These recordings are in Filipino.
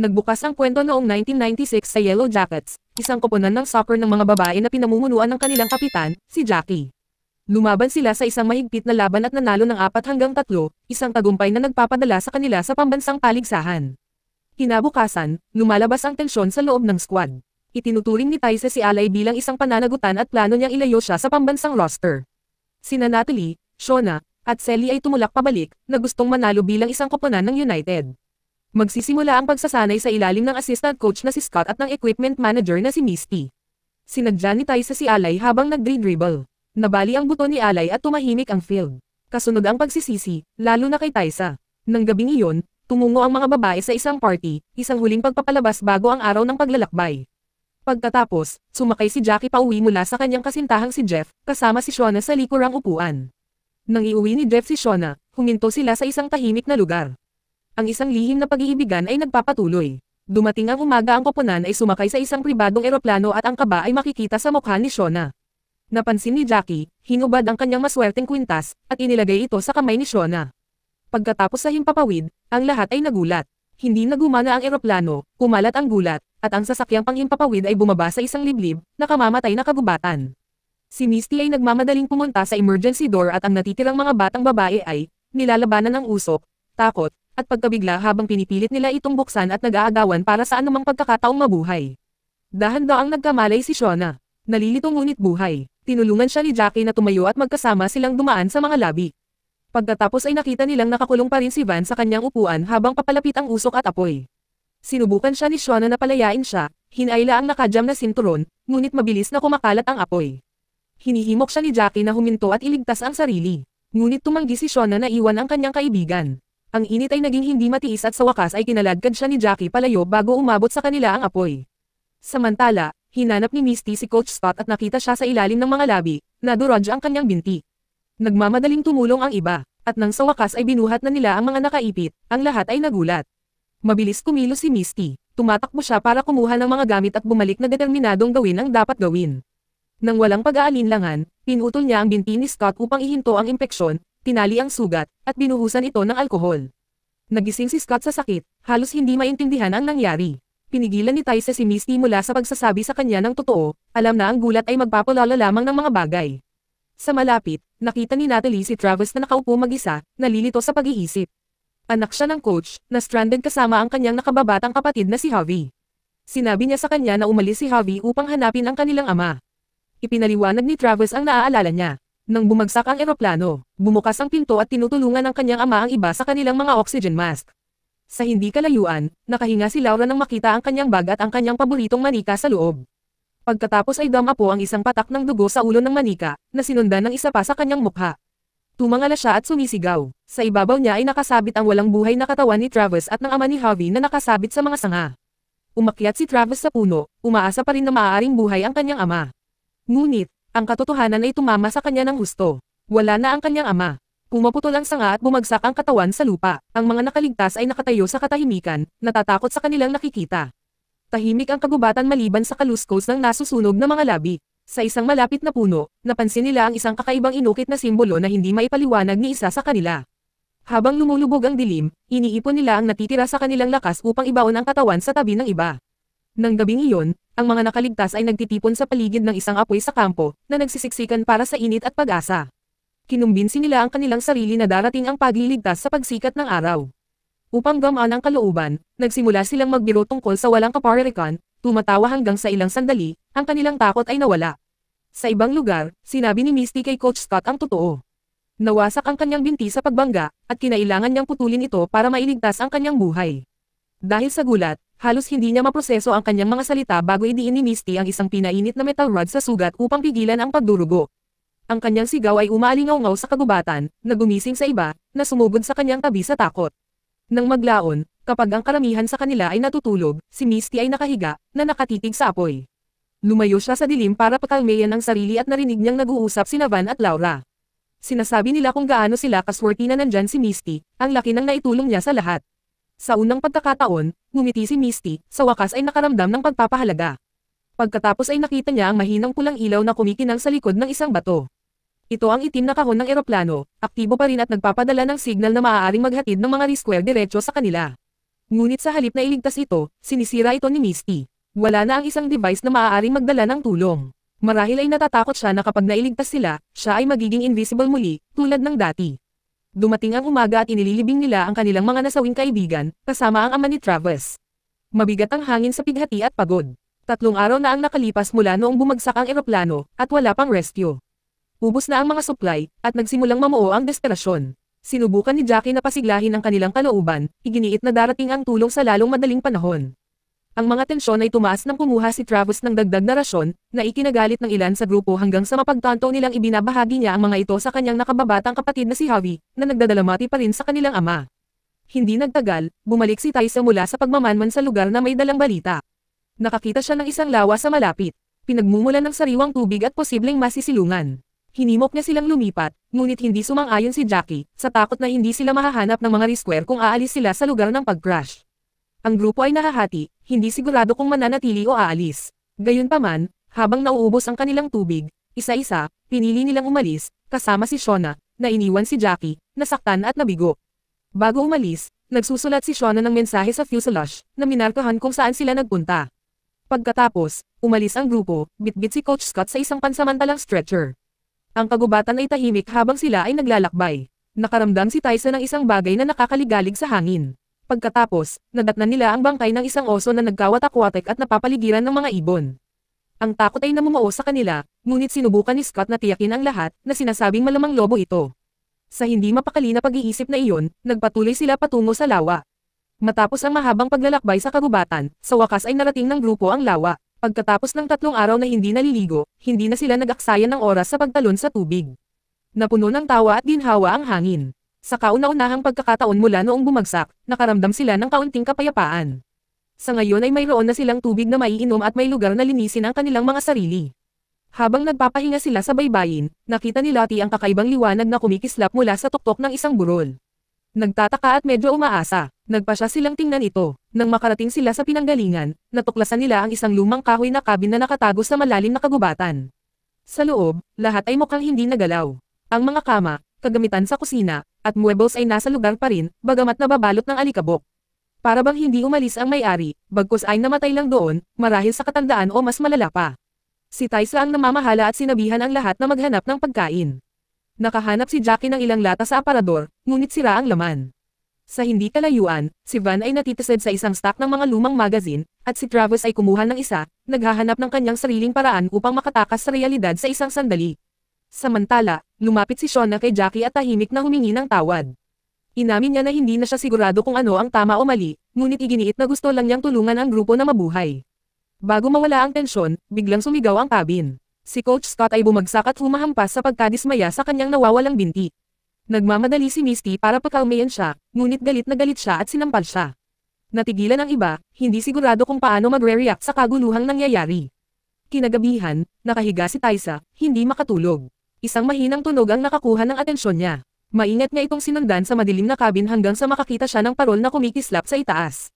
Nagbukas ang kwento noong 1996 sa Yellow Jackets, isang koponan ng soccer ng mga babae na pinamumunuan ng kanilang kapitan, si Jackie. Lumaban sila sa isang mahigpit na laban at nanalo ng 4-3, isang tagumpay na nagpapadala sa kanila sa pambansang paligsahan. Kinabukasan, lumalabas ang tensyon sa loob ng squad. Itinuturing ni Taisa si Alay bilang isang pananagutan at plano niyang ilayo siya sa pambansang roster. Sina Natalie, Shona, at Selly ay tumulak pabalik na gustong manalo bilang isang koponan ng United. Magsisimula ang pagsasanay sa ilalim ng assistant coach na si Scott at ng equipment manager na si Misty. Sinadya ni Taisa si Alay habang nagdri-dribble. Nabali ang buto ni Alay at tumahimik ang field. Kasunod ang pagsisisi, lalo na kay Taisa. Nang gabing iyon, tumungo ang mga babae sa isang party, isang huling pagpapalabas bago ang araw ng paglalakbay. Pagkatapos, sumakay si Jackie pauwi mula sa kanyang kasintahang si Jeff, kasama si Shona sa likurang upuan. Nang iuwi ni Jeff si Shona, huminto sila sa isang tahimik na lugar. Ang isang lihim na pag-iibigan ay nagpapatuloy. Dumating ang umaga ang koponan ay sumakay sa isang pribadong eroplano at ang kaba ay makikita sa mukha ni Shona. Napansin ni Jackie, hinubad ang kanyang maswerteng kwintas, at inilagay ito sa kamay ni Shona. Pagkatapos sa himpapawid, ang lahat ay nagulat. Hindi na gumana ang eroplano, kumalat ang gulat, at ang sasakyang panghimpapawid ay bumaba sa isang liblib, nakamamatay na kagubatan. Si Misty ay nagmamadaling pumunta sa emergency door at ang natitirang mga batang babae ay, nilalabanan ng usok, takot, at pagkabigla habang pinipilit nila itong buksan at nag-aagawan para sa anumang pagkakataong mabuhay. Dahan-daang nagkamalay si Shona. Nalilito ngunit buhay. Tinulungan siya ni Jackie na tumayo at magkasama silang dumaan sa mga labi. Pagkatapos ay nakita nilang nakakulong pa rin si Van sa kanyang upuan habang papalapit ang usok at apoy. Sinubukan siya ni Shona na palayain siya, hinayla ang nakajam na sinturon, ngunit mabilis na kumakalat ang apoy. Hinihimok siya ni Jackie na huminto at iligtas ang sarili. Ngunit tumanggi si Shona na iwan ang kanyang kaibigan. Ang init ay naging hindi matiis at sa wakas ay kinaladkad siya ni Jackie palayo bago umabot sa kanila ang apoy. Samantala, hinanap ni Misty si Coach Scott at nakita siya sa ilalim ng mga labi, nadurog ang kanyang binti. Nagmamadaling tumulong ang iba, at nang sa wakas ay binuhat na nila ang mga nakaipit, ang lahat ay nagulat. Mabilis kumilos si Misty, tumatakbo siya para kumuha ng mga gamit at bumalik na determinadong gawin ang dapat gawin. Nang walang pag-aalinlangan, pinutol niya ang binti ni Scott upang ihinto ang impeksyon, tinali ang sugat, at binuhusan ito ng alkohol. Nagising si Scott sa sakit, halos hindi maintindihan ang nangyari. Pinigilan ni Taisa si Misty mula sa pagsasabi sa kanya ng totoo, alam na ang gulat ay magpapalala lamang ng mga bagay. Sa malapit, nakita ni Natalie si Travis na nakaupo mag-isa, nalilito sa pag-iisip. Anak siya ng coach, na stranded kasama ang kanyang nakababatang kapatid na si Javi. Sinabi niya sa kanya na umalis si Javi upang hanapin ang kanilang ama. Ipinaliwanag ni Travis ang naaalala niya. Nang bumagsak ang eroplano, bumukas ang pinto at tinutulungan ng kanyang ama ang iba sa kanilang mga oxygen mask. Sa hindi kalayuan, nakahinga si Laura nang makita ang kanyang bag at ang kanyang paboritong manika sa loob. Pagkatapos ay damapo ang isang patak ng dugo sa ulo ng manika, na sinundan ng isa pa sa kanyang mukha. Tumangala siya at sumisigaw. Sa ibabaw niya ay nakasabit ang walang buhay na katawan ni Travis at ng ama ni Javi na nakasabit sa mga sanga. Umakyat si Travis sa puno, umaasa pa rin na maaaring buhay ang kanyang ama. Ngunit, ang katotohanan ay tumama sa kanya ng husto. Wala na ang kanyang ama. Pumaputol ang sanga at bumagsak ang katawan sa lupa. Ang mga nakaligtas ay nakatayo sa katahimikan, natatakot sa kanilang nakikita. Tahimik ang kagubatan maliban sa kaluskos ng nasusunog na mga labi. Sa isang malapit na puno, napansin nila ang isang kakaibang inukit na simbolo na hindi maipaliwanag ni isa sa kanila. Habang lumulubog ang dilim, iniipon nila ang natitira sa kanilang lakas upang ibaon ang katawan sa tabi ng iba. Nang gabing iyon, ang mga nakaligtas ay nagtitipon sa paligid ng isang apoy sa kampo, na nagsisiksikan para sa init at pag-asa. Kinumbinsi nila ang kanilang sarili na darating ang pagliligtas sa pagsikat ng araw. Upang gamaan ang kalooban, nagsimula silang magbiro tungkol sa walang kaparirikan, tumatawa hanggang sa ilang sandali, ang kanilang takot ay nawala. Sa ibang lugar, sinabi ni Misty kay Coach Scott ang totoo. Nawasak ang kanyang binti sa pagbangga, at kinailangan niyang putulin ito para mailigtas ang kanyang buhay. Dahil sa gulat, halos hindi niya maproseso ang kanyang mga salita bago idiin ni Misty ang isang pinainit na metal rod sa sugat upang pigilan ang pagdurugo. Ang kanyang sigaw ay umaalingaw-ngaw sa kagubatan, na gumising sa iba, na sumugod sa kanyang tabi sa takot. Nang maglaon, kapag ang karamihan sa kanila ay natutulog, si Misty ay nakahiga, na nakatitig sa apoy. Lumayo siya sa dilim para pakalmeyan ang sarili at narinig niyang nag-uusap sina Van at Laura. Sinasabi nila kung gaano sila kaswerte na nandyan si Misty, ang laki ng naitulong niya sa lahat. Sa unang pagkakataon, ngumiti si Misty, sa wakas ay nakaramdam ng pagpapahalaga. Pagkatapos ay nakita niya ang mahinang pulang ilaw na kumikinang sa likod ng isang bato. Ito ang itim na kahon ng eroplano, aktibo pa rin at nagpapadala ng signal na maaaring maghatid ng mga resquare diretso sa kanila. Ngunit sa halip na iligtas ito, sinisira ito ni Misty. Wala na ang isang device na maaaring magdala ng tulong. Marahil ay natatakot siya na kapag nailigtas sila, siya ay magiging invisible muli, tulad ng dati. Dumating ang umaga at inililibing nila ang kanilang mga nasawing kaibigan, kasama ang ama ni Travis. Mabigat ang hangin sa pighati at pagod. 3 araw na ang nakalipas mula noong bumagsak ang eroplano, at wala pang rescue. Ubos na ang mga supply, at nagsimulang mamuo ang desperasyon. Sinubukan ni Jackie na pasiglahin ang kanilang kalooban, iginiit na darating ang tulong sa lalong madaling panahon. Ang mga tensyon ay tumaas nang kumuha si Travis ng dagdag na rasyon, na ikinagalit ng ilan sa grupo hanggang sa mapagtanto nilang ibinabahagi niya ang mga ito sa kanyang nakababatang kapatid na si Javi, na nagdadalamati pa rin sa kanilang ama. Hindi nagtagal, bumalik si Taisa mula sa pagmamanman sa lugar na may dalang balita. Nakakita siya ng isang lawa sa malapit. Pinagmumulan ng sariwang tubig at posibleng masisilungan. Hinimok niya silang lumipat, ngunit hindi sumang-ayon si Jackie, sa takot na hindi sila mahahanap ng mga rescuer kung aalis sila sa lugar ng pag-crash. Ang grupo ay nahahati, hindi sigurado kung mananatili o aalis. Gayunpaman, habang nauubos ang kanilang tubig, isa-isa, pinili nilang umalis, kasama si Shona, na iniwan si Jackie, nasaktan at nabigo. Bago umalis, nagsusulat si Shona ng mensahe sa fuselage, na minarkahan kung saan sila nagpunta. Pagkatapos, umalis ang grupo, bitbit si Coach Scott sa isang pansamantalang stretcher. Ang kagubatan ay tahimik habang sila ay naglalakbay. Nakaramdam si Taisa ng isang bagay na nakakaligalig sa hangin. Pagkatapos, nadatnan nila ang bangkay ng isang oso na nagkawatak-watak at napapaligiran ng mga ibon. Ang takot ay namumuo sa kanila, ngunit sinubukan ni Scott na tiyakin ang lahat na sinasabing malamang lobo ito. Sa hindi mapakali na pag-iisip na iyon, nagpatuloy sila patungo sa lawa. Matapos ang mahabang paglalakbay sa kagubatan, sa wakas ay narating ng grupo ang lawa. Pagkatapos ng 3 araw na hindi naliligo, hindi na sila nag-aksaya ng oras sa pagtalon sa tubig. Napuno ng tawa at ginhawa ang hangin. Sa kauna-unahang pagkakataon mula noong bumagsak, nakaramdam sila ng kaunting kapayapaan. Sa ngayon ay mayroon na silang tubig na maiinom at may lugar na linisin ang kanilang mga sarili. Habang nagpapahinga sila sa baybayin, nakita ni Lottie ang kakaibang liwanag na kumikislap mula sa tuktok ng isang burol. Nagtataka at medyo umaasa, nagpasya silang tingnan ito. Nang makarating sila sa pinanggalingan, natuklasan nila ang isang lumang kahoy na kabin na nakatago sa malalim na kagubatan. Sa loob, lahat ay mukhang hindi nagalaw. Ang mga kama, kagamitan sa kusina, at muebles ay nasa lugar pa rin, bagamat nababalot ng alikabok. Para bang hindi umalis ang may-ari, bagkus ay namatay lang doon, marahil sa katandaan o mas malala pa. Si Taisa ang namamahala at sinabihan ang lahat na maghanap ng pagkain. Nakahanap si Jackie ng ilang lata sa aparador, ngunit sira ang laman. Sa hindi kalayuan, si Van ay natitised sa isang stock ng mga lumang magazine, at si Travis ay kumuha ng isa, naghahanap ng kanyang sariling paraan upang makatakas sa realidad sa isang sandali. Samantala, lumapit si Shona kay Jackie at tahimik na humingi ng tawad. Inamin niya na hindi na siya sigurado kung ano ang tama o mali, ngunit iginiit na gusto lang niyang tulungan ang grupo na mabuhay. Bago mawala ang tensyon, biglang sumigaw ang cabin. Si Coach Scott ay bumagsak at humahampas sa pagkadismaya sa kanyang nawawalang binti. Nagmamadali si Misty para pakalmayan siya, ngunit galit na galit siya at sinampal siya. Natigilan ang iba, hindi sigurado kung paano magre-react sa kaguluhang nangyayari. Kinagabihan, nakahiga si Taisa, hindi makatulog. Isang mahinang tunog ang nakakuha ng atensyon niya. Maingat niya itong sinundan sa madilim na cabin hanggang sa makakita siya ng parol na kumikislap sa itaas.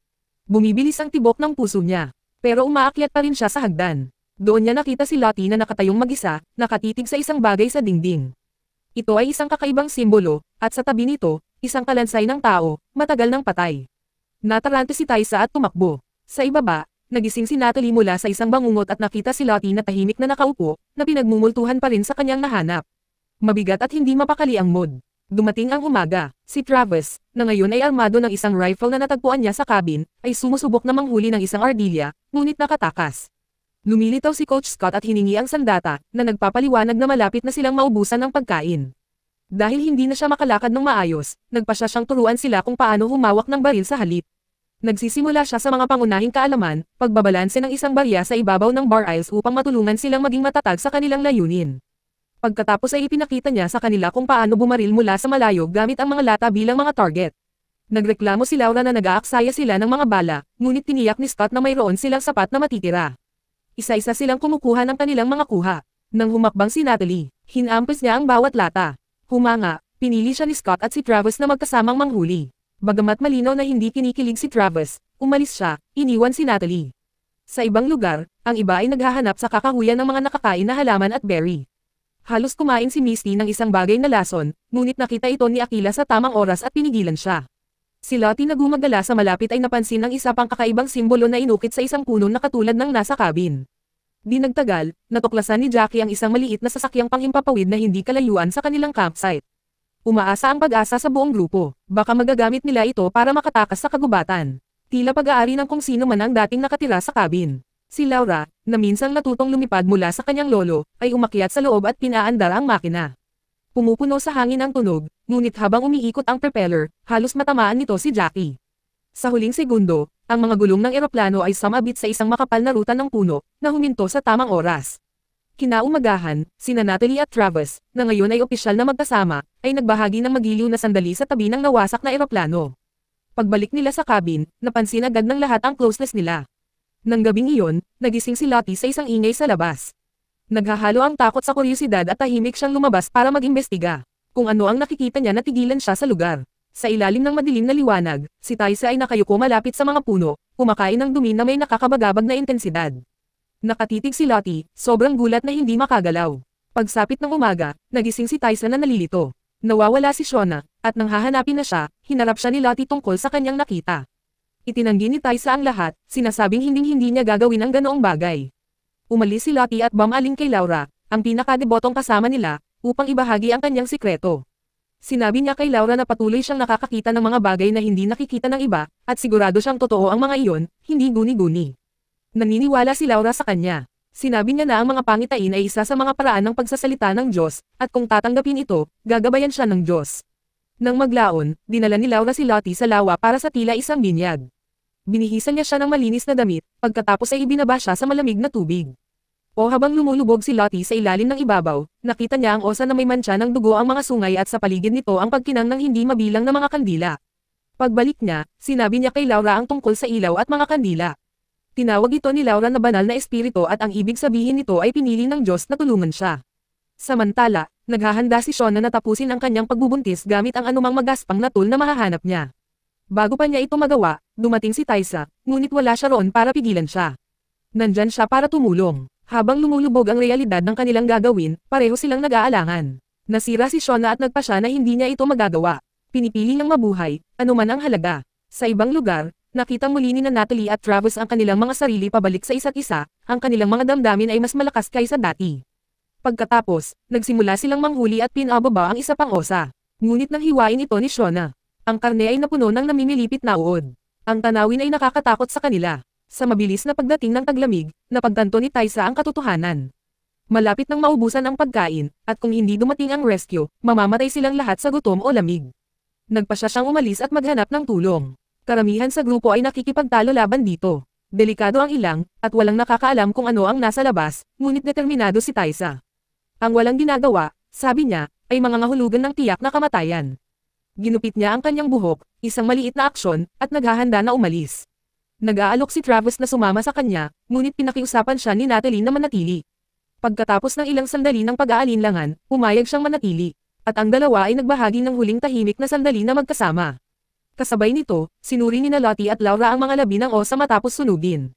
Bumibilis ang tibok ng puso niya, pero umaakyat pa rin siya sa hagdan. Doon niya nakita si Lottie na nakatayong mag-isa, nakatitig sa isang bagay sa dingding. Ito ay isang kakaibang simbolo, at sa tabi nito, isang kalansay ng tao, matagal nang patay. Natarante si Taisa at tumakbo. Sa ibaba, nagising si Natalie mula sa isang bangungot at nakita si Lottie na tahimik na nakaupo, na pinagmumultuhan pa rin sa kanyang nahanap. Mabigat at hindi mapakali ang mood. Dumating ang umaga, si Travis, na ngayon ay armado ng isang rifle na natagpuan niya sa cabin, ay sumusubok na manghuli ng isang ardilya, ngunit nakatakas. Lumilitaw si Coach Scott at hiningi ang sandata, na nagpapaliwanag na malapit na silang maubusan ng pagkain. Dahil hindi na siya makalakad ng maayos, nagpasya siyang turuan sila kung paano humawak ng baril sa halip. Nagsisimula siya sa mga pangunahing kaalaman, pagbabalanse ng isang barya sa ibabaw ng bar aisles upang matulungan silang maging matatag sa kanilang layunin. Pagkatapos ay ipinakita niya sa kanila kung paano bumaril mula sa malayo gamit ang mga lata bilang mga target. Nagreklamo si Laura na nag-aaksaya sila ng mga bala, ngunit tiniyak ni Scott na mayroon silang sapat na matitira. Isa-isa silang kumukuha ng kanilang mga kuha. Nang humakbang si Natalie, hinampis niya ang bawat lata. Humanga, pinili siya ni Scott at si Travis na magkasamang manghuli. Bagamat malinaw na hindi kinikilig si Travis, umalis siya, iniwan si Natalie. Sa ibang lugar, ang iba ay naghahanap sa kakahuyan ng mga nakakain na halaman at berry. Halos kumain si Misty ng isang bagay na lason, ngunit nakita ito ni Aquila sa tamang oras at pinigilan siya. Si Lottie na gumagala sa malapit ay napansin ang isa pang kakaibang simbolo na inukit sa isang puno na katulad ng nasa cabin. Di nagtagal, natuklasan ni Jackie ang isang maliit na sasakyang panghimpapawid na hindi kalayuan sa kanilang campsite. Umaasa ang pag-asa sa buong grupo, baka magagamit nila ito para makatakas sa kagubatan. Tila pag-aari ng kung sino man ang dating nakatira sa cabin. Si Laura, na minsang natutong lumipad mula sa kanyang lolo, ay umakyat sa loob at pinaandar ang makina. Pumupuno sa hangin ang tunog, ngunit habang umiikot ang propeller, halos matamaan nito si Jackie. Sa huling segundo, ang mga gulong ng eroplano ay sumabit sa isang makapal na ruta ng puno, na huminto sa tamang oras. Kinaumagahan, sina Natalie at Travis, na ngayon ay opisyal na magkasama, ay nagbahagi ng magiliw na sandali sa tabi ng nawasak na eroplano. Pagbalik nila sa cabin, napansin agad ng lahat ang closeness nila. Nang gabing iyon, nagising si Lottie sa isang ingay sa labas. Naghahalo ang takot sa kuryosidad at tahimik siyang lumabas para mag-imbestiga. Kung ano ang nakikita niya natigilan siya sa lugar. Sa ilalim ng madilim na liwanag, si Taisa ay nakayuko malapit sa mga puno, kumakain ng dumi na may nakakabagabag na intensidad. Nakatitig si Lottie, sobrang gulat na hindi makagalaw. Pagsapit ng umaga, nagising si Taisa na nalilito. Nawawala si Shona, at nang hahanapin na siya, hinarap siya ni Lottie tungkol sa kanyang nakita. Itinanggi ni Taisa ang lahat, sinasabing hinding-hindi niya gagawin ang ganoong bagay. Umalis si Lottie at bumaling kay Laura, ang pinakadebotong kasama nila, upang ibahagi ang kanyang sikreto. Sinabi niya kay Laura na patuloy siyang nakakakita ng mga bagay na hindi nakikita ng iba, at sigurado siyang totoo ang mga iyon, hindi guni-guni. Naniniwala si Laura sa kanya. Sinabi niya na ang mga pangitain ay isa sa mga paraan ng pagsasalita ng Diyos, at kung tatanggapin ito, gagabayan siya ng Diyos. Nang maglaon, dinala ni Laura si Lottie sa lawa para sa tila isang binyag. Binihisan niya siya ng malinis na damit, pagkatapos ay ibinaba siya sa malamig na tubig. O habang lumulubog si Lottie sa ilalim ng ibabaw, nakita niya ang osa na may mantsa ng dugo ang mga sungay at sa paligid nito ang pagkinang ng hindi mabilang na mga kandila. Pagbalik niya, sinabi niya kay Laura ang tungkol sa ilaw at mga kandila. Tinawag ito ni Laura na banal na espiritu at ang ibig sabihin nito ay pinili ng Diyos na tulungan siya. Samantala, naghahanda si Shona na tapusin ang kanyang pagbubuntis gamit ang anumang magaspang na tool na mahahanap niya. Bago pa niya ito magawa, dumating si Taisa, ngunit wala siya roon para pigilan siya. Nandyan siya para tumulong. Habang lumulubog ang realidad ng kanilang gagawin, pareho silang nag-aalangan. Nasira si Shona at nagpa siya na hindi niya ito magagawa. Pinipili niyang mabuhay, anuman ang halaga. Sa ibang lugar, nakitang muli ni Natalie at Travis ang kanilang mga sarili pabalik sa isa't isa, ang kanilang mga damdamin ay mas malakas kaysa dati. Pagkatapos, nagsimula silang manghuli at pinababa ang isa pang osa. Ngunit nang hiwain ito ni Shona, ang karne ay napuno ng namimilipit na uod. Ang tanawin ay nakakatakot sa kanila. Sa mabilis na pagdating ng taglamig, napagtanto ni Taisa ang katotohanan. Malapit nang maubusan ang pagkain, at kung hindi dumating ang rescue, mamamatay silang lahat sa gutom o lamig. Nagpasya siyang umalis at maghanap ng tulong. Karamihan sa grupo ay nakikipagtalo laban dito. Delikado ang ilang, at walang nakakaalam kung ano ang nasa labas, ngunit determinado si Taisa. Ang walang ginagawa, sabi niya, ay mga ngahulugan ng tiyak na kamatayan. Ginupit niya ang kanyang buhok, isang maliit na aksyon, at naghahanda na umalis. Nag-aalok si Travis na sumama sa kanya, ngunit pinakiusapan siya ni Natalie na manatili. Pagkatapos ng ilang sandali ng pag-aalinlangan, umayag siyang manatili, at ang dalawa ay nagbahagi ng huling tahimik na sandali na magkasama. Kasabay nito, sinuri ni Lottie at Laura ang mga labi ng osa matapos sunugin.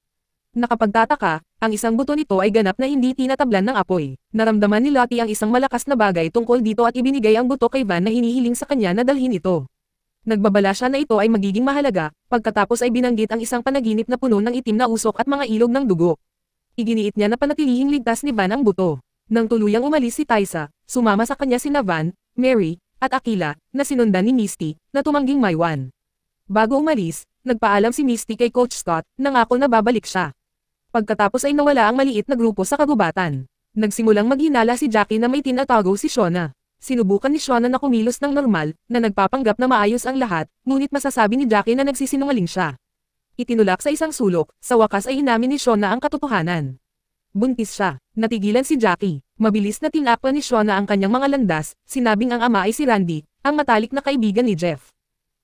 Nakapagtataka, ang isang buto nito ay ganap na hindi tinatablan ng apoy. Naramdaman ni Lottie ang isang malakas na bagay tungkol dito at ibinigay ang buto kay Van na hinihiling sa kanya na dalhin ito. Nagbabala siya na ito ay magiging mahalaga, pagkatapos ay binanggit ang isang panaginip na puno ng itim na usok at mga ilog ng dugo. Iginiit niya na panatilihing ligtas ni Van ang buto. Nang tuluyang umalis si Taisa, sumama sa kanya sina Van, Mary, at Akila, na sinundan ni Misty, na tumangging Maiwan. Bago umalis, nagpaalam si Misty kay Coach Scott, nangako na babalik siya. Pagkatapos ay nawala ang maliit na grupo sa kagubatan. Nagsimulang maghinala si Jackie na may tinatago si Shona. Sinubukan ni Shona na kumilos ng normal, na nagpapanggap na maayos ang lahat, ngunit masasabi ni Jackie na nagsisinungaling siya. Itinulak sa isang sulok, sa wakas ay inamin ni Shona ang katotohanan. Buntis siya. Natigilan si Jackie. Mabilis na tinakpan ni Shona ang kanyang mga landas, sinabing ang ama ay si Randy, ang matalik na kaibigan ni Jeff.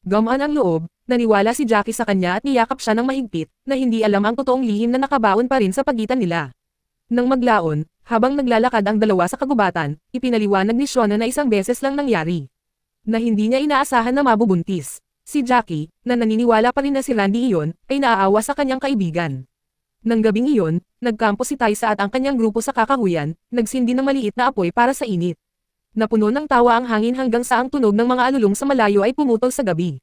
Gamaan ang loob, naniwala si Jackie sa kanya at niyakap siya ng mahigpit, na hindi alam ang totoong lihim na nakabaon pa rin sa pagitan nila. Nang maglaon, habang naglalakad ang dalawa sa kagubatan, ipinaliwanag ni Shona na isang beses lang nangyari. Na hindi niya inaasahan na mabubuntis. Si Jackie, na naniniwala pa rin na si Randy iyon, ay naaawa sa kanyang kaibigan. Nang gabing iyon, nagkampo si Taisa at ang kanyang grupo sa kakahuyan, nagsindi ng maliit na apoy para sa init. Napuno ng tawa ang hangin hanggang sa ang tunog ng mga alulong sa malayo ay pumutol sa gabi.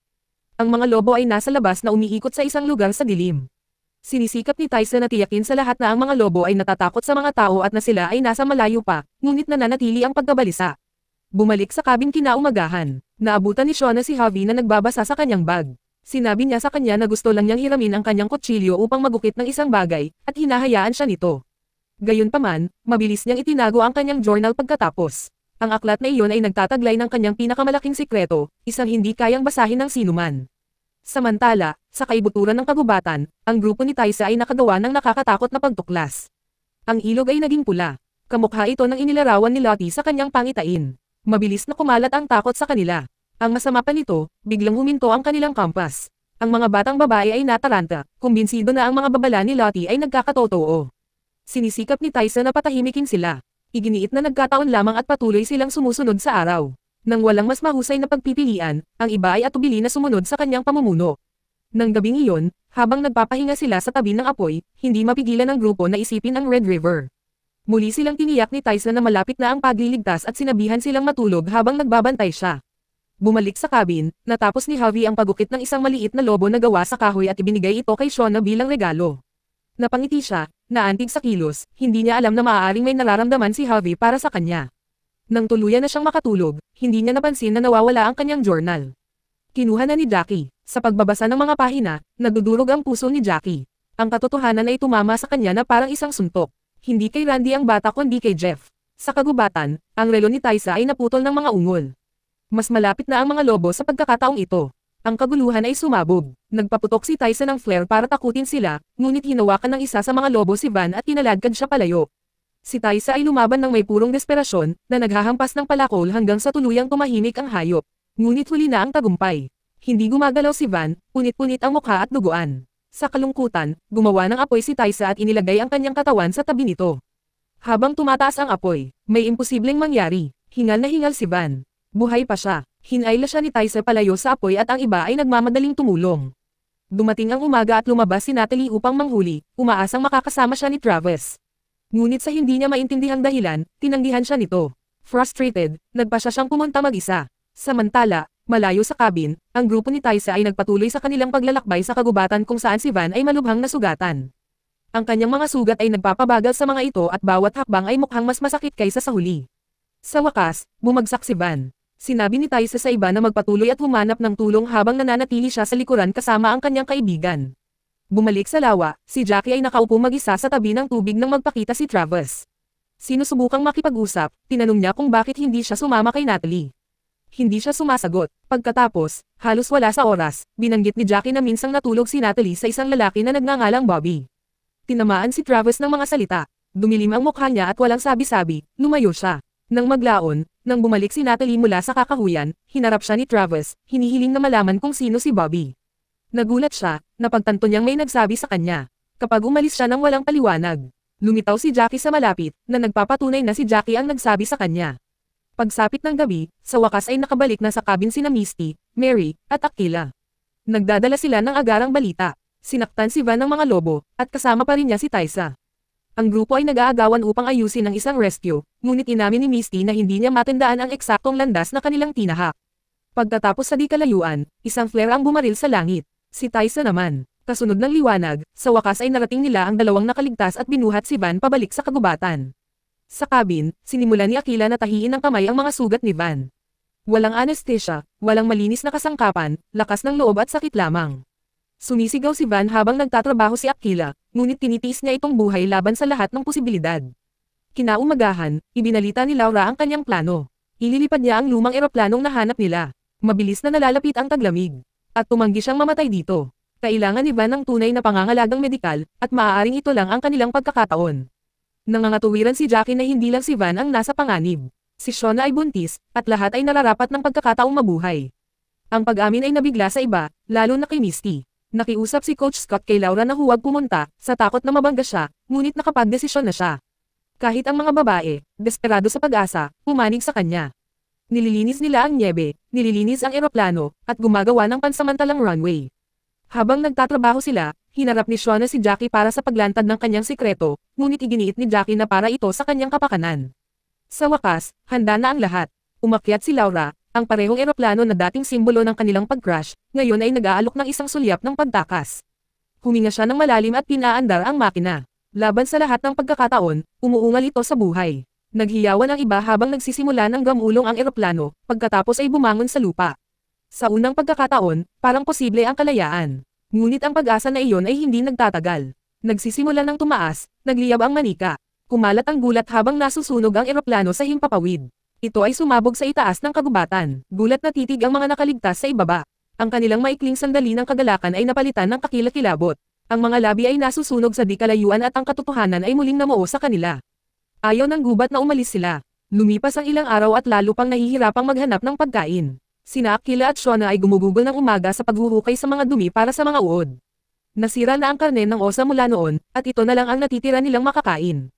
Ang mga lobo ay nasa labas na umiikot sa isang lugar sa dilim. Sinisikap ni Tyson na tiyakin sa lahat na ang mga lobo ay natatakot sa mga tao at na sila ay nasa malayo pa, ngunit nananatili ang pagkabalisa. Bumalik sa cabin kinaumagahan. Naabutan ni Shauna si Javi na nagbabasa sa kanyang bag. Sinabi niya sa kanya na gusto lang niyang hiramin ang kanyang kutsilyo upang magukit ng isang bagay, at hinahayaan siya nito. Gayunpaman, mabilis niyang itinago ang kanyang journal pagkatapos. Ang aklat na iyon ay nagtataglay ng kanyang pinakamalaking sikreto, isang hindi kayang basahin ng sinuman. Samantala, sa kaibuturan ng kagubatan, ang grupo ni Taisa ay nakagawa ng nakakatakot na pagtuklas. Ang ilog ay naging pula. Kamukha ito ng inilarawan ni Lottie sa kanyang pangitain. Mabilis na kumalat ang takot sa kanila. Ang masama pa nito, biglang huminto ang kanilang kampas. Ang mga batang babae ay nataranta, kumbinsido na ang mga babala ni Lottie ay nagkakatotoo. Sinisikap ni Taisa na patahimikin sila. Iginiit na nagkataon lamang at patuloy silang sumusunod sa araw. Nang walang mas mahusay na pagpipilian, ang iba ay atubili na sumunod sa kanyang pamumuno. Nang gabing iyon, habang nagpapahinga sila sa tabi ng apoy, hindi mapigilan ng grupo na isipin ang Red River. Muli silang tiniyak ni Tyson na malapit na ang pagliligtas at sinabihan silang matulog habang nagbabantay siya. Bumalik sa cabin, natapos ni Javi ang pagukit ng isang maliit na lobo na gawa sa kahoy at ibinigay ito kay Shauna bilang regalo. Napangiti siya, naantig sa kilos, hindi niya alam na maaaring may nararamdaman si Javi para sa kanya. Nang tuluyan na siyang makatulog, hindi niya napansin na nawawala ang kanyang journal. Kinuha na ni Jackie. Sa pagbabasa ng mga pahina, nagdudurog ang puso ni Jackie. Ang katotohanan ay tumama sa kanya na parang isang suntok. Hindi kay Randy ang bata kundi kay Jeff. Sa kagubatan, ang relo ni Taisa ay naputol ng mga ungol. Mas malapit na ang mga lobo sa pagkakataong ito. Ang kaguluhan ay sumabog. Nagpaputok si Tyson ng flare para takutin sila, ngunit hinawakan ng isa sa mga lobo si Van at tinaladkad siya palayo. Si Taisa ay lumaban ng may purong desperasyon, na naghahampas ng palakol hanggang sa tuluyang tumahimik ang hayop. Ngunit huli na ang tagumpay. Hindi gumagalaw si Van, punit-punit ang mukha at duguan. Sa kalungkutan, gumawa ng apoy si Taisa at inilagay ang kanyang katawan sa tabi nito. Habang tumataas ang apoy, may imposibleng mangyari. Hingal na hingal si Van. Buhay pa siya. Hinayla siya ni Taisa palayo sa apoy at ang iba ay nagmamadaling tumulong. Dumating ang umaga at lumabas si Natalie upang manghuli, umaasang makakasama siya ni Travis. Ngunit sa hindi niya maintindihang dahilan, tinanggihan siya nito. Frustrated, nagpasya siyang pumunta mag-isa. Samantala, malayo sa cabin, ang grupo ni Taisa ay nagpatuloy sa kanilang paglalakbay sa kagubatan kung saan si Van ay malubhang nasugatan. Ang kanyang mga sugat ay nagpapabagal sa mga ito at bawat hakbang ay mukhang mas masakit kaysa sa huli. Sa wakas, bumagsak si Van. Sinabi ni Taisa sa iba na magpatuloy at humanap ng tulong habang nananatili siya sa likuran kasama ang kanyang kaibigan. Bumalik sa lawa, si Jackie ay nakaupo mag-isa sa tabi ng tubig nang magpakita si Travis. Sinusubukang makipag-usap, tinanong niya kung bakit hindi siya sumama kay Natalie. Hindi siya sumasagot. Pagkatapos, halos wala sa oras, binanggit ni Jackie na minsang natulog si Natalie sa isang lalaki na nagngangalang Bobby. Tinamaan si Travis ng mga salita. Dumilim ang mukha niya at walang sabi-sabi, lumayo siya. Nang maglaon, nang bumalik si Natalie mula sa kakahuyan, hinarap siya ni Travis, hinihiling na malaman kung sino si Bobby. Nagulat siya, napagtanto niyang may nagsabi sa kanya. Kapag umalis siya nang walang paliwanag, lumitaw si Jackie sa malapit, na nagpapatunay na si Jackie ang nagsabi sa kanya. Pagsapit ng gabi, sa wakas ay nakabalik na sa cabin sina Misty, Mary, at Aquila. Nagdadala sila ng agarang balita. Sinaktan si Van ng mga lobo, at kasama pa rin niya si Taisa. Ang grupo ay nag-aagawan upang ayusin ang isang rescue, ngunit inamin ni Misty na hindi niya matandaan ang eksaktong landas na kanilang tinahak. Pagkatapos sa di kalayuan, isang flare ang bumaril sa langit. Si Taisa naman, kasunod ng liwanag, sa wakas ay narating nila ang dalawang nakaligtas at binuhat si Van pabalik sa kagubatan. Sa cabin, sinimulan ni Aquila na tahiin ng kamay ang mga sugat ni Van. Walang anesthesia, walang malinis na kasangkapan, lakas ng loob at sakit lamang. Sumisigaw si Van habang nagtatrabaho si Aquila, ngunit tinitiis niya itong buhay laban sa lahat ng posibilidad. Kinaumagahan, ibinalita ni Laura ang kanyang plano. Ililipad niya ang lumang eroplanong nahanap nila. Mabilis na nalalapit ang taglamig. At tumanggi siyang mamatay dito. Kailangan ni Van ng tunay na pangangalagang medikal, at maaaring ito lang ang kanilang pagkakataon. Nangangatuwiran si Jackie na hindi lang si Van ang nasa panganib. Si Shauna ay buntis, at lahat ay nararapat ng pagkakataong mabuhay. Ang pag-amin ay nabigla sa iba, lalo na kay Misty. Nakiusap si Coach Scott kay Laura na huwag pumunta, sa takot na mabangga siya, ngunit nakapagdesisyon na siya. Kahit ang mga babae, desperado sa pag-asa, umanig sa kanya. Nililinis nila ang nyebe, nililinis ang eroplano, at gumagawa ng pansamantalang runway. Habang nagtatrabaho sila, hinarap ni Shauna si Jackie para sa paglantad ng kanyang sikreto, ngunit iginiit ni Jackie na para ito sa kanyang kapakanan. Sa wakas, handa na ang lahat. Umakyat si Laura, Ang parehong eroplano na dating simbolo ng kanilang pag-crash, ngayon ay nag-aalok ng isang sulyap ng pagtakas. Huminga siya ng malalim at pinaandar ang makina. Laban sa lahat ng pagkakataon, umuungal ito sa buhay. Naghiyawan ang iba habang nagsisimula ng gamulong ang eroplano, pagkatapos ay bumangon sa lupa. Sa unang pagkakataon, parang posible ang kalayaan. Ngunit ang pag-asa na iyon ay hindi nagtatagal. Nagsisimula ng tumaas, nagliyab ang manika. Kumalat ang gulat habang nasusunog ang eroplano sa himpapawid. Ito ay sumabog sa itaas ng kagubatan. Gulat na titig ang mga nakaligtas sa ibaba. Ang kanilang maikling sandali ng kagalakan ay napalitan ng kakilakilabot. Ang mga labi ay nasusunog sa di-kalayuan at ang katotohanan ay muling namuo sa kanila. Ayaw ng gubat na umalis sila. Lumipas ang ilang araw at lalo pang nahihirapang maghanap ng pagkain. Sina Aquila at Shona ay gumugugol ng umaga sa paghuhukay sa mga dumi para sa mga uod. Nasira na ang karne ng osa mula noon, at ito na lang ang natitira nilang makakain.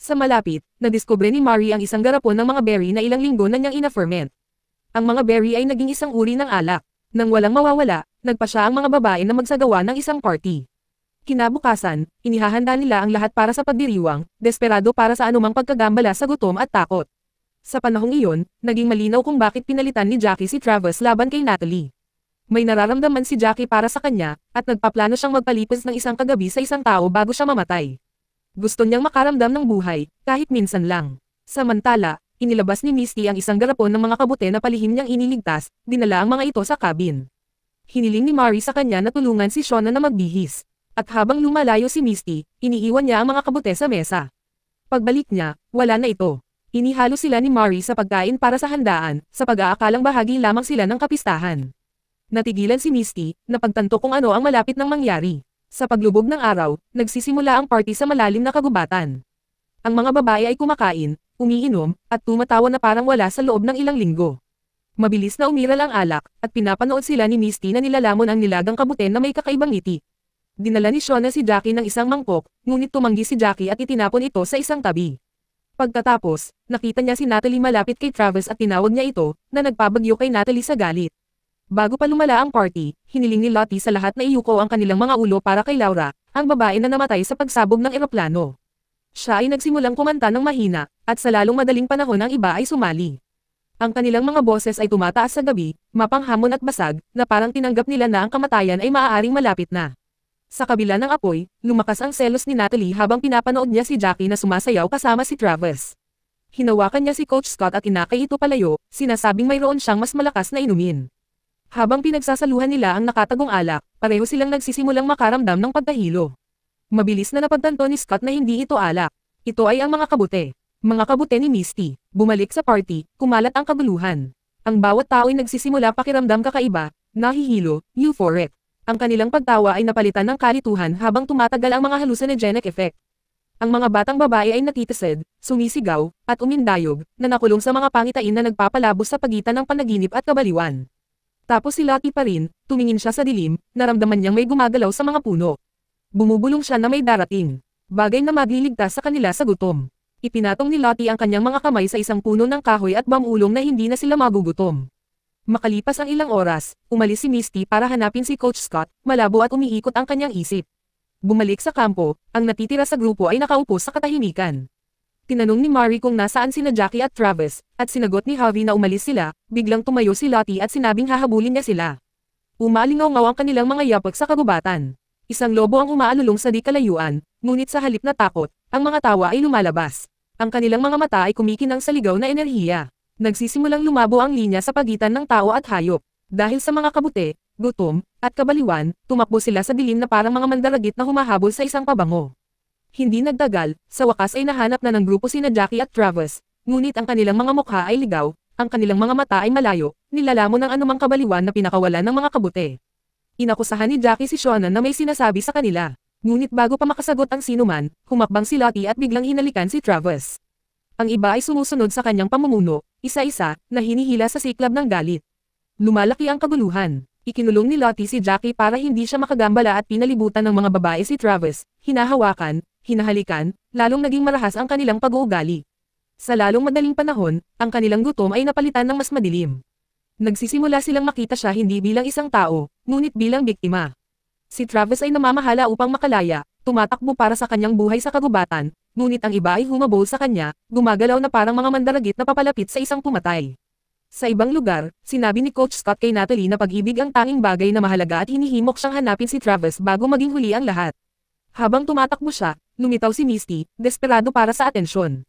Sa malapit, nadiskubre ni Mari ang isang garapon ng mga berry na ilang linggo na niyang ina-ferment. Ang mga berry ay naging isang uri ng alak. Nang walang mawawala, nagpa siya ang mga babae na magsagawa ng isang party. Kinabukasan, inihahanda nila ang lahat para sa pagdiriwang, desperado para sa anumang pagkagambala sa gutom at takot. Sa panahong iyon, naging malinaw kung bakit pinalitan ni Jackie si Travis laban kay Natalie. May nararamdaman si Jackie para sa kanya, at nagpaplano siyang magpalipas ng isang kagabi sa isang tao bago siya mamatay. Gusto niyang makaramdam ng buhay, kahit minsan lang. Samantala, inilabas ni Misty ang isang garapon ng mga kabute na palihim niyang iniligtas, dinala ang mga ito sa cabin. Hiniling ni Mari sa kanya na tulungan si Shona na magbihis. At habang lumalayo si Misty, iniiwan niya ang mga kabute sa mesa. Pagbalik niya, wala na ito. Inihalo sila ni Mari sa pagkain para sa handaan, sa pag-aakalang bahagi lamang sila ng kapistahan. Natigilan si Misty, napagtanto kung ano ang malapit nang mangyari. Sa paglubog ng araw, nagsisimula ang party sa malalim na kagubatan. Ang mga babae ay kumakain, umiinom, at tumatawa na parang wala sa loob ng ilang linggo. Mabilis na umiral ang alak, at pinapanood sila ni Misty na nilalamon ang nilagang kabute na may kakaibang ngiti. Dinala ni Shona si Jackie ng isang mangkok, ngunit tumanggi si Jackie at itinapon ito sa isang tabi. Pagkatapos, nakita niya si Natalie malapit kay Travis at tinawag niya ito, na nagpabagyo kay Natalie sa galit. Bago pa lumala ang party, hiniling ni Lottie sa lahat na iyuko ang kanilang mga ulo para kay Laura, ang babae na namatay sa pagsabog ng eroplano. Siya ay nagsimulang kumanta ng mahina, at sa lalong madaling panahon ang iba ay sumali. Ang kanilang mga boses ay tumataas sa gabi, mapanghamon at basag, na parang tinanggap nila na ang kamatayan ay maaaring malapit na. Sa kabila ng apoy, lumakas ang selos ni Natalie habang pinapanood niya si Jackie na sumasayaw kasama si Travis. Hinawakan niya si Coach Scott at inakay ito palayo, sinasabing mayroon siyang mas malakas na inumin. Habang pinagsasaluhan nila ang nakatagong alak, pareho silang nagsisimulang makaramdam ng pagkahilo. Mabilis na napagtanto ni Scott na hindi ito alak. Ito ay ang mga kabute. Mga kabute ni Misty. Bumalik sa party, kumalat ang kaguluhan. Ang bawat tao ay nagsisimula pakiramdam kakaiba, nahihilo, euphoric. Ang kanilang pagtawa ay napalitan ng kalituhan habang tumatagal ang mga hallucinogenic effect. Ang mga batang babae ay natitisid, sumisigaw, at umindayog, na nakulong sa mga pangitain na nagpapalabos sa pagitan ng panaginip at kabaliwan. Tapos si Lottie pa rin, tumingin siya sa dilim, naramdaman niyang may gumagalaw sa mga puno. Bumubulong siya na may darating. Bagay na magliligtas sa kanila sa gutom. Ipinatong ni Lottie ang kanyang mga kamay sa isang puno ng kahoy at bamulong na hindi na sila magugutom. Makalipas ang ilang oras, umalis si Misty para hanapin si Coach Scott, malabo at umiikot ang kanyang isip. Bumalik sa kampo, ang natitira sa grupo ay nakaupo sa katahimikan. Tinanong ni Mari kung nasaan sina Jackie at Travis, at sinagot ni Javi na umalis sila, biglang tumayo si Lottie at sinabing hahabulin niya sila. Umalingaw-ngaw ang kanilang mga yapak sa kagubatan. Isang lobo ang umaalulong sa di kalayuan, ngunit sa halip na takot, ang mga tawa ay lumalabas. Ang kanilang mga mata ay kumikinang sa ligaw na enerhiya. Nagsisimulang lumabo ang linya sa pagitan ng tao at hayop. Dahil sa mga kabute, gutom, at kabaliwan, tumakbo sila sa dilim na parang mga mandaragit na humahabol sa isang pabango. Hindi nagtagal, sa wakas ay nahanap na ng grupo sina Jackie at Travis, ngunit ang kanilang mga mukha ay ligaw, ang kanilang mga mata ay malayo, nilalamon ng anumang kabaliwan na pinakawalan ng mga kabute. Inakusahan ni Jackie si Shona na may sinasabi sa kanila. Ngunit bago pa makasagot ang sinuman, humakbang si Lottie at biglang hinalikan si Travis. Ang iba ay sumusunod sa kanyang pamumuno, isa-isa, na hinihila sa siklab ng galit. Lumalaki ang kaguluhan. Ikinulong ni Lottie si Jackie para hindi siya makagambala at pinalibutan ng mga babae si Travis, hinahawakan, hinahalikan, lalong naging marahas ang kanilang pag-uugali. Sa lalong madaling panahon, ang kanilang gutom ay napalitan ng mas madilim. Nagsisimula silang makita siya hindi bilang isang tao, ngunit bilang biktima. Si Travis ay namamahala upang makalaya, tumatakbo para sa kanyang buhay sa kagubatan, ngunit ang iba ay humabol sa kanya, gumagalaw na parang mga mandaragit na papalapit sa isang pumatay. Sa ibang lugar, sinabi ni Coach Scott kay Natalie na pag-ibig ang tanging bagay na mahalaga at hinihimok siyang hanapin si Travis bago maging huli ang lahat. Habang tumatakbo siya, lumitaw si Misty, desperado para sa atensyon.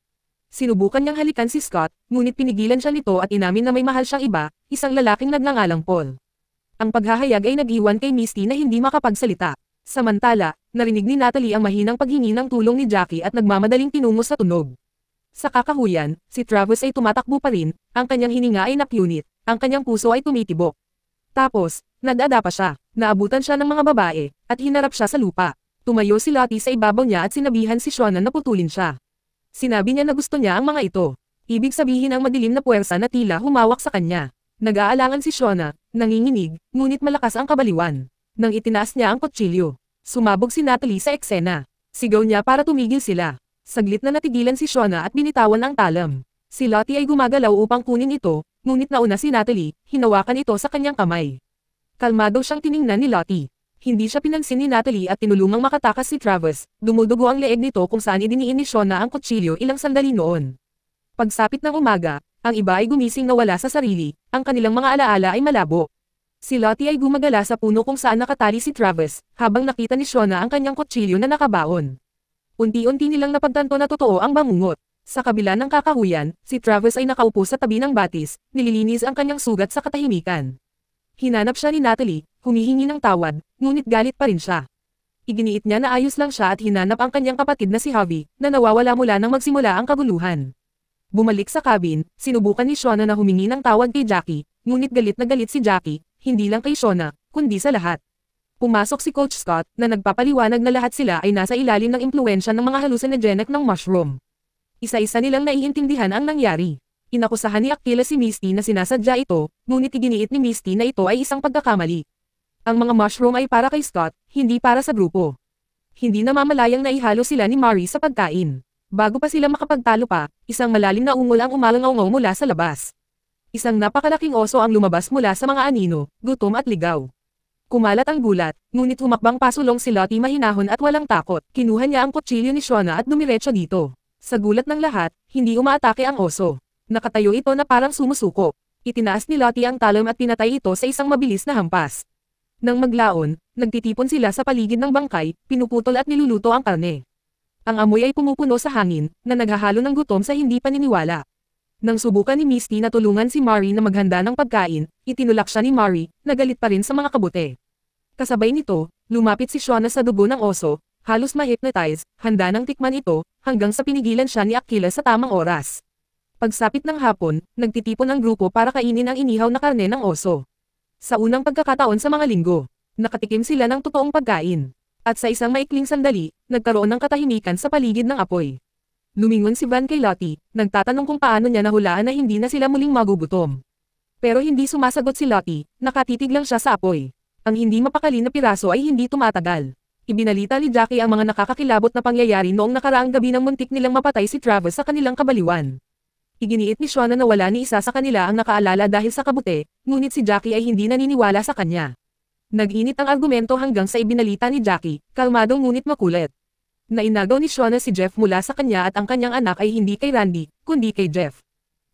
Sinubukan niyang halikan si Scott, ngunit pinigilan siya nito at inamin na may mahal siyang iba, isang lalaking nagngangalang Paul. Ang paghahayag ay nag-iwan kay Misty na hindi makapagsalita. Samantala, narinig ni Natalie ang mahinang paghingi ng tulong ni Jackie at nagmamadaling tinungo sa tunog. Sa kakahuyan, si Travis ay tumatakbo pa rin, ang kanyang hininga ay napunit, ang kanyang puso ay tumitibok. Tapos, nadada pa siya, naabutan siya ng mga babae, at hinarap siya sa lupa. Tumayo si Lottie sa ibabaw niya at sinabihan si Shauna na putulin siya. Sinabi niya na gusto niya ang mga ito. Ibig sabihin ang madilim na puwersa na tila humawak sa kanya. Nag-aalangan si Shauna, nanginginig, ngunit malakas ang kabaliwan. Nang itinaas niya ang kutsilyo, sumabog si Natalie sa eksena. Sigaw niya para tumigil sila. Saglit na natigilan si Shauna at binitawan ang talam. Si Lottie ay gumagalaw upang kunin ito, ngunit nauna si Natalie, hinawakan ito sa kanyang kamay. Kalmado siyang tiningnan ni Lottie. Hindi siya pinansin ni Natalie at tinulungang makatakas si Travis, dumudugo ang leeg nito kung saan idiniin ni Shauna ang kutsilyo ilang sandali noon. Pagsapit ng umaga, ang iba ay gumising na wala sa sarili, ang kanilang mga alaala ay malabo. Si Lottie ay gumagala sa puno kung saan nakatali si Travis, habang nakita ni Shauna ang kanyang kutsilyo na nakabaon. Unti-unti nilang napagtanto na totoo ang bangungot. Sa kabila ng kakahuyan, si Travis ay nakaupo sa tabi ng batis, nililinis ang kanyang sugat sa katahimikan. Hinanap siya ni Natalie, humihingi ng tawad, ngunit galit pa rin siya. Iginiit niya na ayos lang siya at hinanap ang kanyang kapatid na si Javi, na nawawala mula nang magsimula ang kaguluhan. Bumalik sa cabin, sinubukan ni Shauna na humingi ng tawad kay Jackie, ngunit galit na galit si Jackie, hindi lang kay Shauna, kundi sa lahat. Pumasok si Coach Scott, na nagpapaliwanag na lahat sila ay nasa ilalim ng impluwensya ng mga hallucinogenic ng mushroom. Isa-isa nilang naiintindihan ang nangyari. Inakusahan ni Aquila si Misty na sinasadya ito, ngunit iginiit ni Misty na ito ay isang pagkakamali. Ang mga mushroom ay para kay Scott, hindi para sa grupo. Hindi namamalayang naihalo sila ni Mari sa pagkain. Bago pa sila makapagtalo pa, isang malalim na ungol ang umalangaw mula sa labas. Isang napakalaking oso ang lumabas mula sa mga anino, gutom at ligaw. Kumalat ang gulat, ngunit humakbang pasulong si Lottie mahinahon at walang takot. Kinuha niya ang kutsilyo ni Shauna at dumiretso dito. Sa gulat ng lahat, hindi umaatake ang oso. Nakatayo ito na parang sumusuko. Itinaas ni Lottie ang talon at pinatay ito sa isang mabilis na hampas. Nang maglaon, nagtitipon sila sa paligid ng bangkay, pinuputol at niluluto ang karne. Ang amoy ay pumupuno sa hangin, na naghahalo ng gutom sa hindi paniniwala. Nang subukan ni Misty na tulungan si Mari na maghanda ng pagkain, itinulak siya ni Mari, na galit pa rin sa mga kabute. Kasabay nito, lumapit si Shauna sa dugo ng oso, halos ma-hypnotize, handa nang tikman ito, hanggang sa pinigilan siya ni Aquila sa tamang oras. Pagsapit ng hapon, nagtitipon ang grupo para kainin ang inihaw na karne ng oso. Sa unang pagkakataon sa mga linggo, nakatikim sila ng totoong pagkain. At sa isang maikling sandali, nagkaroon ng katahimikan sa paligid ng apoy. Lumingon si Van kay Lottie, nagtatanong kung paano niya nahulaan na hindi na sila muling magugutom. Pero hindi sumasagot si Lottie, nakatitig lang siya sa apoy. Ang hindi mapakali na piraso ay hindi tumatagal. Ibinalita ni Jackie ang mga nakakakilabot na pangyayari noong nakaraang gabi nang muntik nilang mapatay si Travis sa kanilang kabaliwan. Iginiit ni Shauna na wala ni isa sa kanila ang nakaalala dahil sa kabute, ngunit si Jackie ay hindi naniniwala sa kanya. Nag-init ang argumento hanggang sa ibinalita ni Jackie, kalmadong ngunit makulit. Nainagaw ni Shauna si Jeff mula sa kanya at ang kanyang anak ay hindi kay Randy, kundi kay Jeff.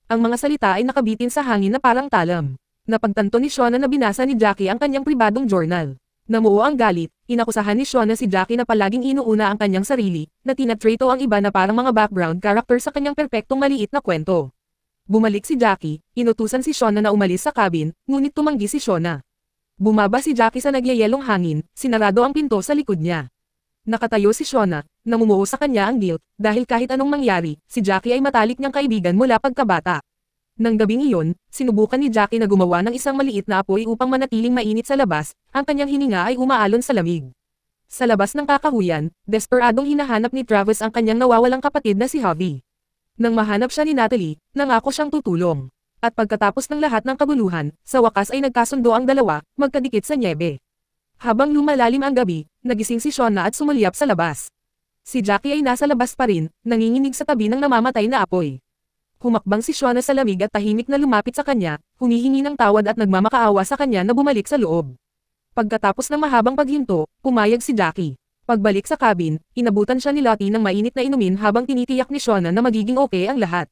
Ang mga salita ay nakabitin sa hangin na parang talam. Napagtanto ni Shauna na binasa ni Jackie ang kanyang pribadong journal. Namuo ang galit, inakusahan ni Shauna si Jackie na palaging inuuna ang kanyang sarili, na tinatrato ang iba na parang mga background character sa kanyang perpektong maliit na kwento. Bumalik si Jackie, inutusan si Shauna na umalis sa cabin, ngunit tumanggi si Shauna. Bumaba si Jackie sa nagyayelong hangin, sinarado ang pinto sa likod niya. Nakatayo si Shauna, namumuo sa kanya ang guilt, dahil kahit anong mangyari, si Jackie ay matalik niyang kaibigan mula pagkabata. Nang gabing iyon, sinubukan ni Jackie na gumawa ng isang maliit na apoy upang manatiling mainit sa labas, ang kanyang hininga ay umaalon sa lamig. Sa labas ng kakahuyan, desperadong hinahanap ni Travis ang kanyang nawawalang kapatid na si Javi. Nang mahanap siya ni Natalie, nangako siyang tutulong. At pagkatapos ng lahat ng kabuluhan, sa wakas ay nagkasundo ang dalawa, magkadikit sa nyebe. Habang lumalalim ang gabi, nagising si Shauna at sumulyap sa labas. Si Jackie ay nasa labas pa rin, nanginginig sa tabi ng namamatay na apoy. Humakbang si Shauna sa lamig at tahimik na lumapit sa kanya, humihingi ng tawad at nagmamakaawa sa kanya na bumalik sa loob. Pagkatapos ng mahabang paghinto, pumayag si Jackie. Pagbalik sa cabin, inabutan siya ni Lottie ng mainit na inumin habang tinitiyak ni Shauna na magiging okay ang lahat.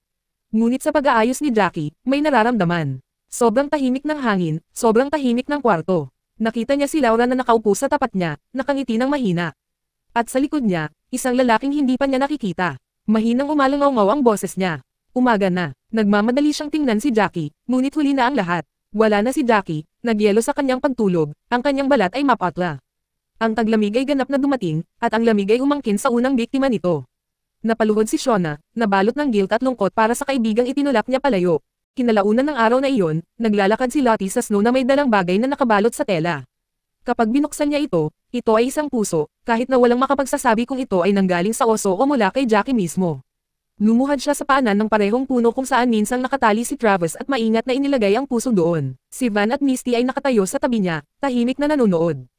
Ngunit sa pag-aayos ni Jackie, may nararamdaman. Sobrang tahimik ng hangin, sobrang tahimik ng kwarto. Nakita niya si Laura na nakaupo sa tapat niya, nakangiti ng mahina. At sa likod niya, isang lalaking hindi pa niya nakikita. Mahinang umalangaw-ngaw ang boses niya. Umaga na, nagmamadali siyang tingnan si Jackie, ngunit huli na ang lahat. Wala na si Jackie, nagyelo sa kanyang pagtulog, ang kanyang balat ay mapatla. Ang taglamig ay ganap na dumating, at ang lamig ay umangkin sa unang biktima nito. Napaluhod si Shona, nabalot ng guilt at lungkot para sa kaibigang itinulak niya palayo. Kinalaunan ng araw na iyon, naglalakad si Lottie sa snow na may dalang bagay na nakabalot sa tela. Kapag binuksan niya ito ay isang puso, kahit na walang makapagsasabi kung ito ay nanggaling sa oso o mula kay Jackie mismo. Lumuhad siya sa paanan ng parehong puno kung saan minsang nakatali si Travis at maingat na inilagay ang puso doon. Si Van at Misty ay nakatayo sa tabi niya, tahimik na nanonood.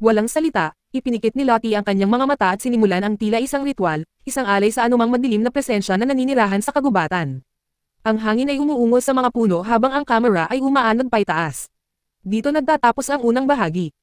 Walang salita, ipinikit ni Lottie ang kanyang mga mata at sinimulan ang tila isang ritual, isang alay sa anumang madilim na presensya na naninirahan sa kagubatan. Ang hangin ay umuungol sa mga puno habang ang kamera ay umaanod paitaas. Dito nagtatapos ang unang bahagi.